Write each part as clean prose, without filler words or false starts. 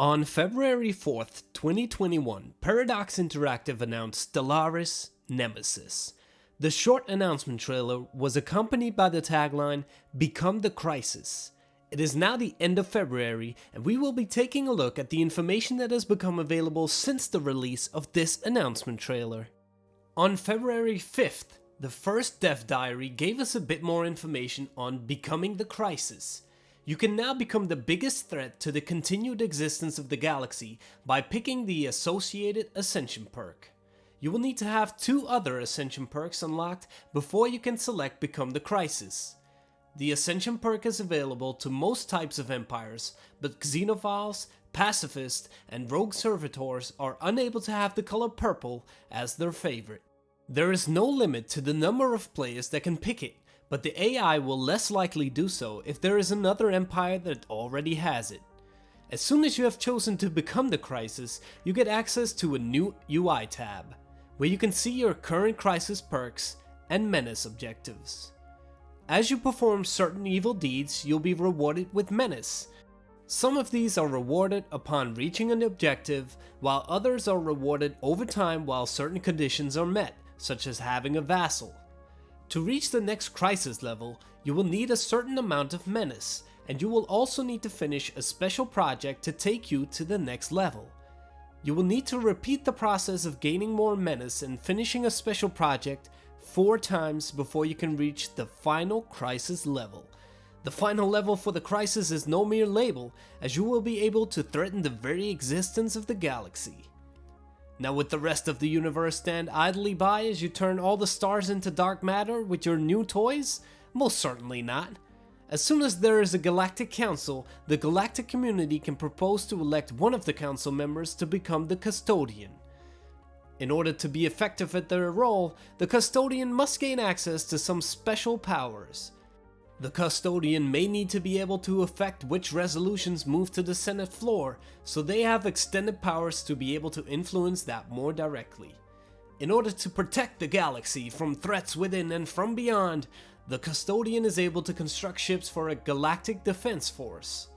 On February 4th, 2021, Paradox Interactive announced Stellaris Nemesis. The short announcement trailer was accompanied by the tagline, "Become the Crisis." It is now the end of February, and we will be taking a look at the information that has become available since the release of this announcement trailer. On February 5th, the first dev diary gave us a bit more information on Becoming the Crisis. You can now become the biggest threat to the continued existence of the galaxy by picking the associated Ascension perk. You will need to have 2 other Ascension perks unlocked before you can select Become the Crisis. The Ascension perk is available to most types of empires, but Xenophiles, Pacifists, and Rogue Servitors are unable to have the color purple as their favorite. There is no limit to the number of players that can pick it, but the AI will less likely do so if there is another empire that already has it. As soon as you have chosen to become the Crisis, you get access to a new UI tab, where you can see your current Crisis perks and Menace objectives. As you perform certain evil deeds, you'll be rewarded with Menace. Some of these are rewarded upon reaching an objective, while others are rewarded over time while certain conditions are met, such as having a vassal. To reach the next Crisis level, you will need a certain amount of Menace, and you will also need to finish a special project to take you to the next level. You will need to repeat the process of gaining more Menace and finishing a special project 4 times before you can reach the final Crisis level. The final level for the Crisis is no mere label, as you will be able to threaten the very existence of the galaxy. Now, with the rest of the universe stand idly by as you turn all the stars into dark matter with your new toys? Most certainly not. As soon as there is a galactic council, the galactic community can propose to elect one of the council members to become the custodian. In order to be effective at their role, the custodian must gain access to some special powers. The custodian may need to be able to affect which resolutions move to the Senate floor, so they have extended powers to be able to influence that more directly. In order to protect the galaxy from threats within and from beyond, the custodian is able to construct ships for a galactic defense force.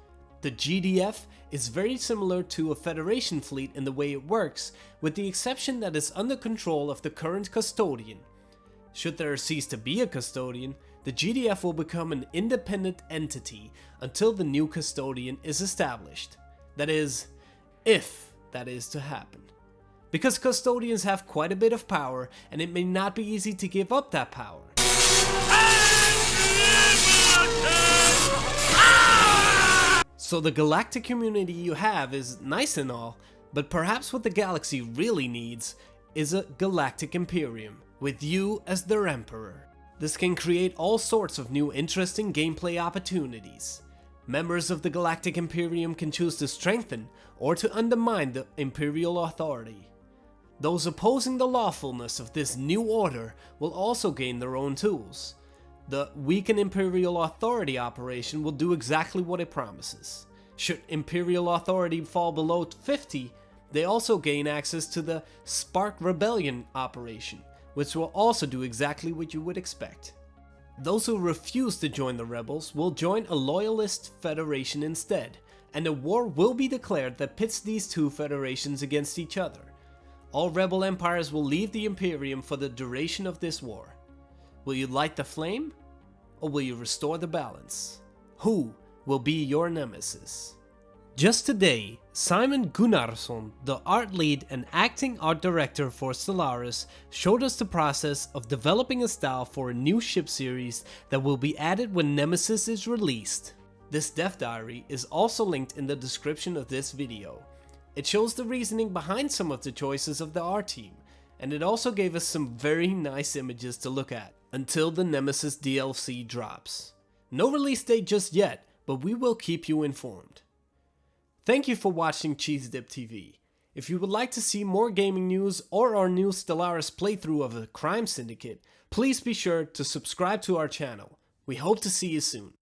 The GDF is very similar to a Federation fleet in the way it works, with the exception that it's under control of the current custodian. Should there cease to be a custodian, the GDF will become an independent entity until the new custodian is established. That is, if that is to happen. Because custodians have quite a bit of power, and it may not be easy to give up that power. So the galactic community you have is nice and all, but perhaps what the galaxy really needs is a galactic imperium, with you as their emperor. This can create all sorts of new interesting gameplay opportunities. Members of the Galactic Imperium can choose to strengthen or to undermine the Imperial authority. Those opposing the lawfulness of this new order will also gain their own tools. The Weaken Imperial Authority operation will do exactly what it promises. Should Imperial authority fall below 50, they also gain access to the Spark Rebellion operation, which will also do exactly what you would expect. Those who refuse to join the rebels will join a loyalist federation instead, and a war will be declared that pits these 2 federations against each other. All rebel empires will leave the Imperium for the duration of this war. Will you light the flame, or will you restore the balance? Who will be your nemesis? Just today, Simon Gunnarsson, the art lead and acting art director for Stellaris, showed us the process of developing a style for a new ship series that will be added when Nemesis is released. This dev diary is also linked in the description of this video. It shows the reasoning behind some of the choices of the art team, and it also gave us some very nice images to look at until the Nemesis DLC drops. No release date just yet, but we will keep you informed. Thank you for watching Cheese Dip TV. If you would like to see more gaming news or our new Stellaris playthrough of the Crime Syndicate, please be sure to subscribe to our channel. We hope to see you soon.